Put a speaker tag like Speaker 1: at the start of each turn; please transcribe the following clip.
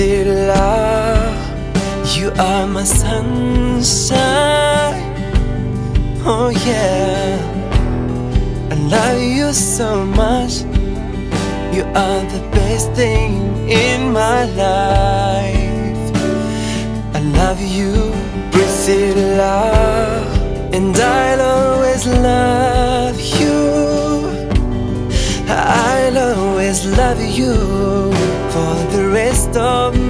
Speaker 1: Priscilla, you are my sunshine. Oh yeah, I love you so much. You are the best thing in my life. I love you, Priscilla, and I'll always love you. I'll always love you for the rest of